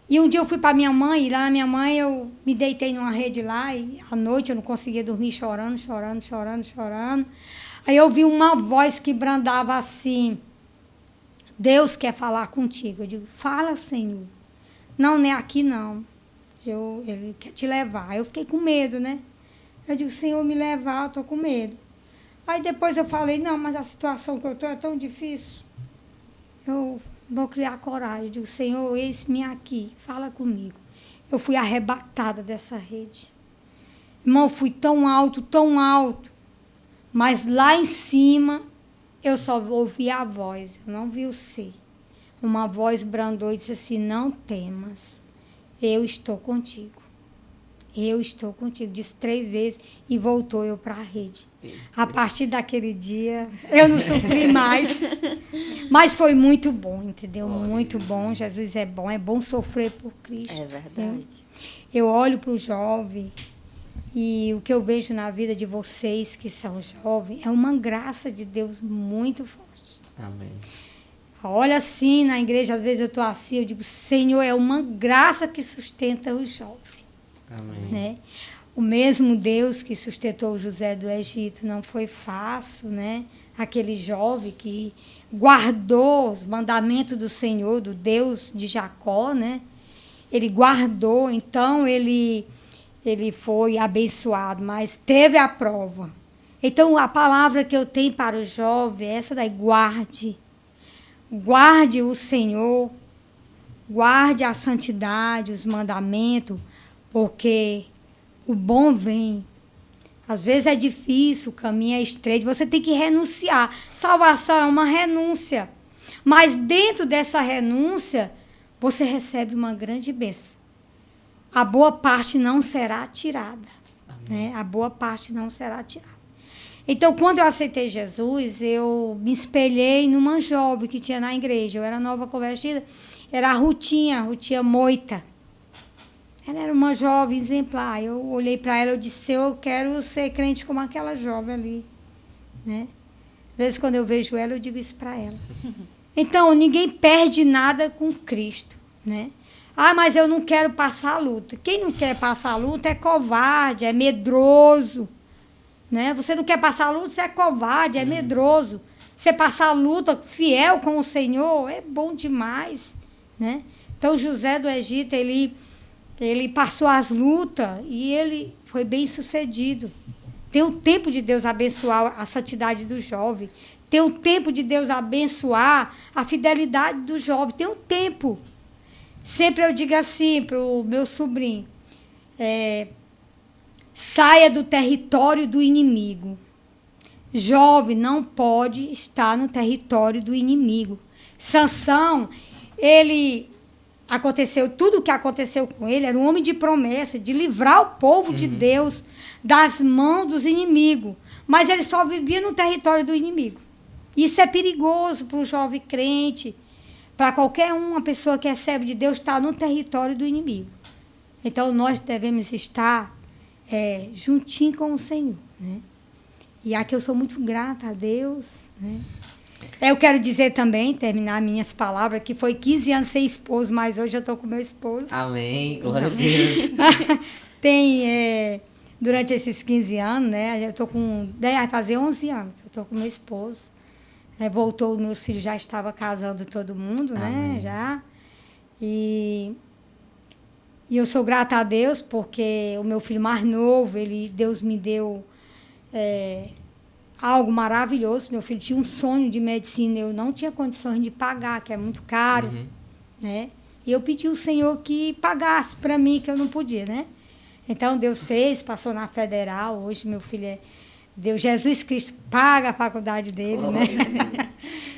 E um dia eu fui para minha mãe, e lá na minha mãe eu me deitei numa rede lá, e à noite eu não conseguia dormir, chorando. Aí eu vi uma voz que brandava assim: Deus quer falar contigo. Eu digo: fala, Senhor. Não, não é aqui não. Ele quer te levar. Aí eu fiquei com medo, né? Eu digo: Senhor, me levar, eu estou com medo. Aí depois eu falei: não, mas a situação que eu estou é tão difícil. Eu vou criar coragem. Eu digo: Senhor, eis-me aqui, fala comigo. Eu fui arrebatada dessa rede. Irmão, fui tão alto, mas lá em cima eu só ouvi a voz, eu não vi o ser. Uma voz brandou e disse assim: não temas, eu estou contigo. Eu estou contigo. Disse 3 vezes e voltou eu para a rede. A partir daquele dia, eu não sofri mais. Mas foi muito bom, entendeu? Muito bom. Jesus é bom sofrer por Cristo. É verdade. Eu olho para o jovem e o que eu vejo na vida de vocês que são jovens é uma graça de Deus muito forte. Amém. Olha assim, na igreja, às vezes eu estou assim, eu digo: Senhor, é uma graça que sustenta o jovem. Amém. Né? O mesmo Deus que sustentou José do Egito, não foi fácil, né? Aquele jovem que guardou os mandamentos do Senhor, do Deus de Jacó, né? Ele guardou, então ele foi abençoado, mas teve a prova. Então a palavra que eu tenho para o jovem é essa daí: guarde. Guarde o Senhor, guarde a santidade, os mandamentos, porque o bom vem. Às vezes é difícil, o caminho é estreito, você tem que renunciar. Salvação é uma renúncia. Mas dentro dessa renúncia, você recebe uma grande bênção. A boa parte não será tirada. Né? A boa parte não será tirada. Então, quando eu aceitei Jesus, eu me espelhei numa jovem que tinha na igreja. Eu era nova convertida, era a Rutinha Moita. Ela era uma jovem exemplar. Eu olhei para ela e disse: eu quero ser crente como aquela jovem ali. Né? Às vezes, quando eu vejo ela, eu digo isso para ela. Então, ninguém perde nada com Cristo. Né? Ah, mas eu não quero passar a luta. Quem não quer passar a luta é covarde, é medroso. Né? Você não quer passar a luta, você é covarde, é medroso. Você passar a luta fiel com o Senhor é bom demais. Né? Então, José do Egito, ele passou as lutas e ele foi bem sucedido. Tem o tempo de Deus abençoar a santidade do jovem. Tem o tempo de Deus abençoar a fidelidade do jovem. Tem um tempo. Sempre eu digo assim para o meu sobrinho: saia do território do inimigo. Jovem não pode estar no território do inimigo. Sansão, aconteceu tudo o que aconteceu com ele, era um homem de promessa, de livrar o povo de Deus das mãos dos inimigos. Mas ele só vivia no território do inimigo. Isso é perigoso para o jovem crente, para qualquer uma pessoa que é servo de Deus, estar no território do inimigo. Então, nós devemos estar juntinho com o Senhor. Né? E aqui eu sou muito grata a Deus. Né? Eu quero dizer também, terminar minhas palavras, que foi 15 anos sem esposo, mas hoje eu estou com meu esposo. Amém, glória a Deus. Durante esses 15 anos, né, eu estou com... Vai fazer 11 anos que eu estou com meu esposo. Voltou, meus filhos já estavam casando todo mundo, né, já. E eu sou grata a Deus, porque o meu filho mais novo, Deus me deu algo maravilhoso. Meu filho tinha um sonho de medicina, eu não tinha condições de pagar, que é muito caro, né? E eu pedi ao Senhor que pagasse para mim, que eu não podia, né? Então, Deus fez, passou na federal. Hoje, meu filho Deus, Jesus Cristo, paga a faculdade dele, né?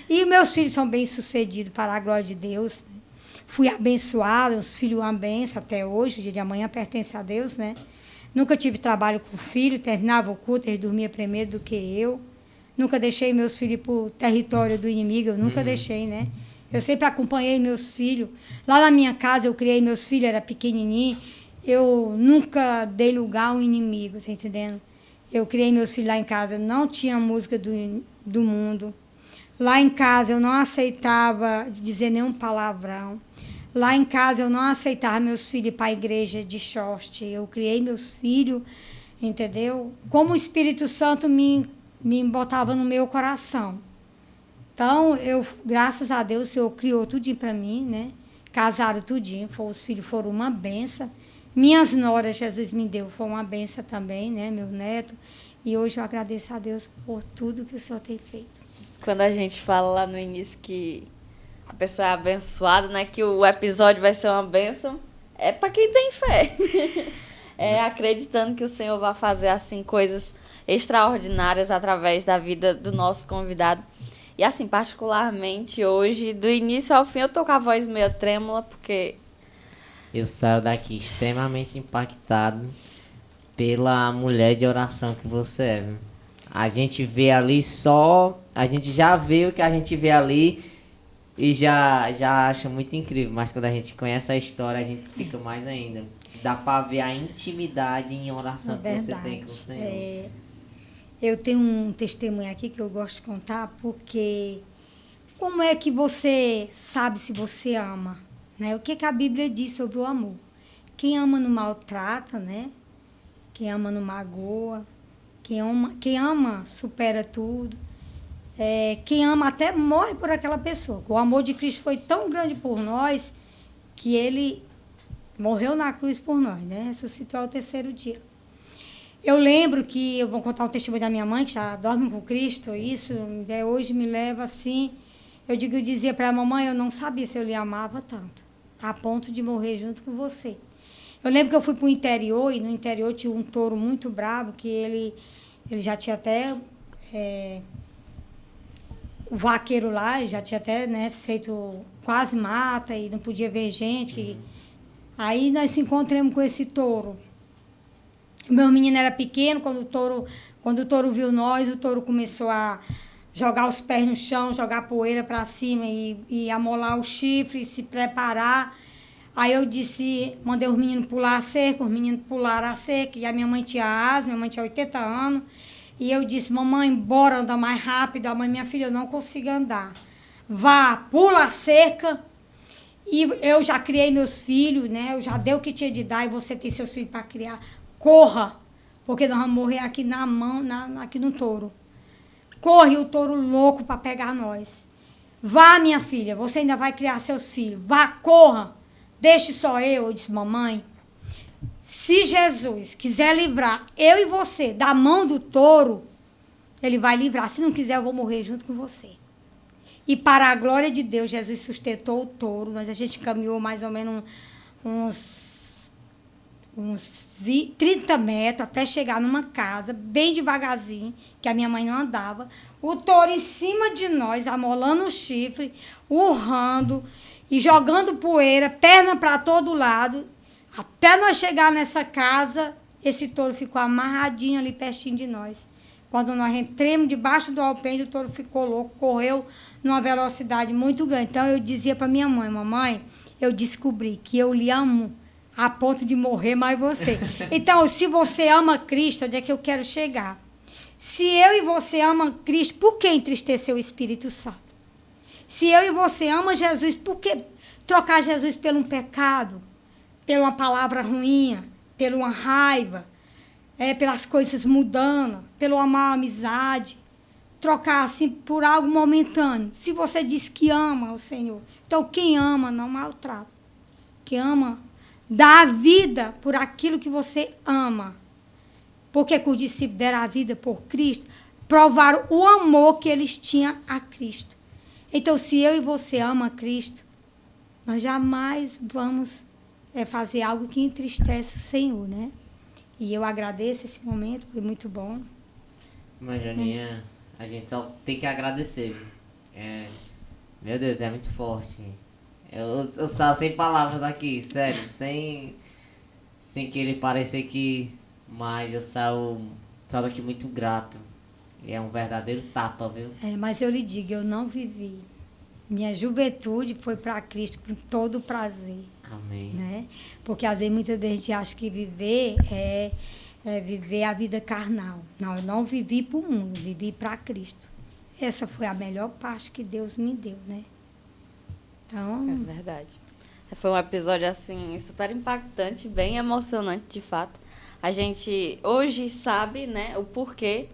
E meus filhos são bem-sucedidos, para a glória de Deus. Fui abençoada, os filhos uma benção até hoje. O dia de amanhã pertence a Deus, né? Nunca tive trabalho com filho, terminava o culto, ele dormia primeiro do que eu. Nunca deixei meus filhos para o território do inimigo, eu nunca deixei, né? Eu sempre acompanhei meus filhos. Lá na minha casa, eu criei meus filhos, era pequenininho. Eu nunca dei lugar ao inimigo, tá entendendo? Eu criei meus filhos lá em casa, não tinha música do mundo. Lá em casa, eu não aceitava dizer nenhum palavrão. Lá em casa eu não aceitava meus filhos para a igreja de short. Eu criei meus filhos, entendeu? Como o Espírito Santo me botava no meu coração. Então, graças a Deus, o Senhor criou tudinho para mim, né? Casaram tudinho, os filhos foram uma benção. Minhas noras, Jesus me deu, foi uma benção também, né? Meu neto. E hoje eu agradeço a Deus por tudo que o Senhor tem feito. Quando a gente fala lá no início que a pessoa é abençoada, né? Que o episódio vai ser uma bênção, é para quem tem fé. É acreditando que o Senhor vai fazer, assim, coisas extraordinárias através da vida do nosso convidado. E, assim, particularmente hoje, do início ao fim, eu tô com a voz meio trêmula, porque... Eu saio daqui extremamente impactado pela mulher de oração que você é. Viu? A gente vê ali só... A gente já vê o que a gente vê ali e já acha muito incrível. Mas quando a gente conhece a história, a gente fica mais ainda. Dá pra ver a intimidade em oração que você tem com o Senhor. Eu tenho um testemunho aqui que eu gosto de contar, porque como é que você sabe se você ama? Né? O que a Bíblia diz sobre o amor? Quem ama não maltrata, né? Quem ama não magoa. Quem ama supera tudo. Quem ama até morre por aquela pessoa. O amor de Cristo foi tão grande por nós que ele morreu na cruz por nós, né? Ressuscitou ao terceiro dia. Eu lembro que, eu vou contar um testemunho da minha mãe, que já dorme com Cristo, isso hoje me leva assim. Eu dizia para a mamãe, eu não sabia se eu lhe amava tanto, a ponto de morrer junto com você. Eu lembro que eu fui para o interior, e no interior tinha um touro muito bravo, que ele já tinha até... o vaqueiro lá, já tinha até, né, feito quase mata e não podia ver gente. Aí nós se encontramos com esse touro. O meu menino era pequeno, quando o touro viu nós, o touro começou a jogar os pés no chão, jogar poeira para cima e amolar o chifre, se preparar. Aí eu mandei os meninos pular a cerca, os meninos pularam a cerca, e a minha mãe tinha asma, minha mãe tinha 80 anos. E eu disse, mamãe, bora andar mais rápido. A mãe, minha filha, eu não consigo andar. Vá, pula a cerca. E eu já criei meus filhos, né? Eu já dei o que tinha de dar e você tem seus filhos para criar. Corra, porque nós vamos morrer aqui na mão, aqui no touro. Corre o touro louco para pegar nós. Vá, minha filha, você ainda vai criar seus filhos. Vá, corra. Deixe só eu. Eu disse, mamãe, se Jesus quiser livrar eu e você da mão do touro, ele vai livrar. Se não quiser, eu vou morrer junto com você. E para a glória de Deus, Jesus sustentou o touro. A gente caminhou mais ou menos uns 30 metros até chegar numa casa, bem devagarzinho, que a minha mãe não andava. O touro em cima de nós, amolando o chifre, urrando e jogando poeira, perna para todo lado. Até nós chegar nessa casa, esse touro ficou amarradinho ali pertinho de nós. Quando nós entramos debaixo do alpendre, o touro ficou louco, correu numa velocidade muito grande. Então eu dizia para minha mãe, mamãe, eu descobri que eu lhe amo a ponto de morrer mais você. Então, se você ama Cristo, onde é que eu quero chegar? Se eu e você amam Cristo, por que entristecer o Espírito Santo? Se eu e você amam Jesus, por que trocar Jesus por um pecado? Por uma palavra ruim, por uma raiva, pelas coisas mudando, pelo amar a amizade, trocar assim por algo momentâneo. Se você diz que ama o Senhor, então quem ama não maltrata. Quem ama dá a vida por aquilo que você ama. Porque os discípulos deram a vida por Cristo, provaram o amor que eles tinham a Cristo. Então, se eu e você amam Cristo, nós jamais vamos fazer algo que entristece o Senhor, né? E eu agradeço esse momento, foi muito bom. Mas, Joaninha, a gente só tem que agradecer. Meu Deus, é muito forte. Eu saio sem palavras daqui, sério, sem querer parecer que... Mas eu saio daqui muito grato. E é um verdadeiro tapa, viu? Mas eu lhe digo, eu não vivi. Minha juventude foi para Cristo com todo o prazer. Amém. Né? Porque às vezes muita gente acha que viver é viver a vida carnal. Não, eu não vivi para o mundo, vivi para Cristo. Essa foi a melhor parte que Deus me deu, né? Então... É verdade. Foi um episódio, assim, super impactante, bem emocionante, de fato. A gente hoje sabe, né, o porquê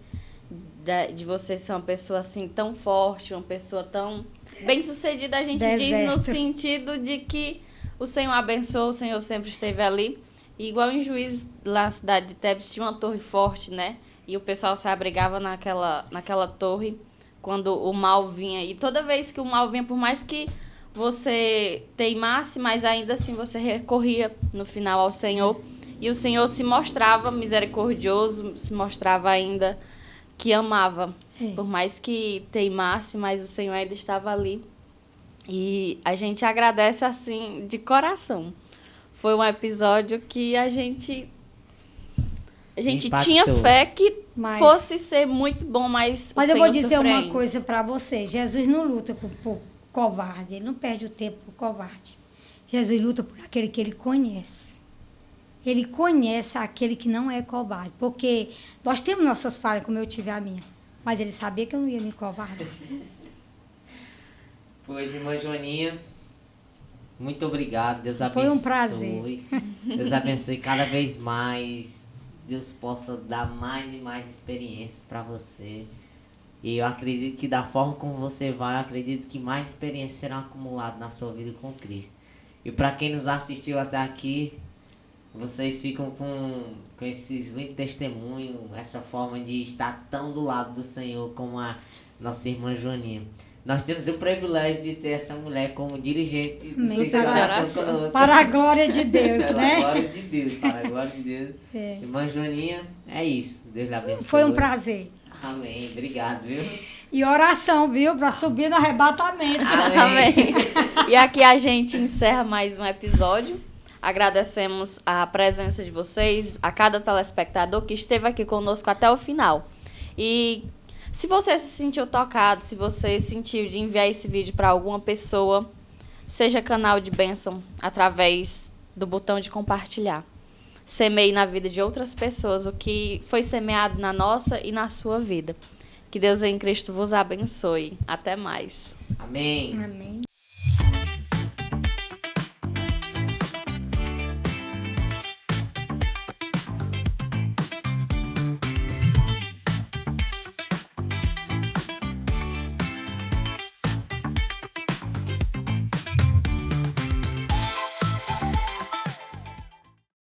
de você ser uma pessoa, assim, tão forte, uma pessoa tão bem-sucedida. A gente diz no sentido de que o Senhor abençoou, o Senhor sempre esteve ali. E igual em Juiz, lá na cidade de Tebes, tinha uma torre forte, né? E o pessoal se abrigava naquela torre quando o mal vinha. E toda vez que o mal vinha, por mais que você teimasse, mas ainda assim você recorria no final ao Senhor. E o Senhor se mostrava misericordioso, se mostrava ainda que amava. Por mais que teimasse, mas o Senhor ainda estava ali. E a gente agradece assim de coração. Foi um episódio que a gente tinha fé que fosse ser muito bom, mas eu vou dizer uma coisa para você. Jesus não luta por covarde, ele não perde o tempo por covarde. Jesus luta por aquele que ele conhece. Ele conhece aquele que não é covarde, porque nós temos nossas falhas, como eu tive a minha, mas ele sabia que eu não ia me covardar. Pois, irmã Joaninha, muito obrigado. Deus abençoe. Foi um prazer. Deus abençoe cada vez mais. Deus possa dar mais e mais experiências para você. E eu acredito que da forma como você vai, eu acredito que mais experiências serão acumuladas na sua vida com Cristo. E para quem nos assistiu até aqui, vocês ficam com esses lindos testemunhos, essa forma de estar tão do lado do Senhor como a nossa irmã Joaninha. Nós temos o privilégio de ter essa mulher como dirigente do Ciclo de Oração conosco. Para a glória de Deus, né? Para a glória de Deus, para a glória de Deus. Irmã Joaninha, é isso. Deus lhe abençoe. Foi um prazer. Amém. Obrigado, viu? E oração, viu? Para subir no arrebatamento. Amém. E aqui a gente encerra mais um episódio. Agradecemos a presença de vocês, a cada telespectador que esteve aqui conosco até o final. E se você se sentiu tocado, se você sentiu de enviar esse vídeo para alguma pessoa, seja canal de bênção através do botão de compartilhar. Semeie na vida de outras pessoas o que foi semeado na nossa e na sua vida. Que Deus em Cristo vos abençoe. Até mais. Amém. Amém.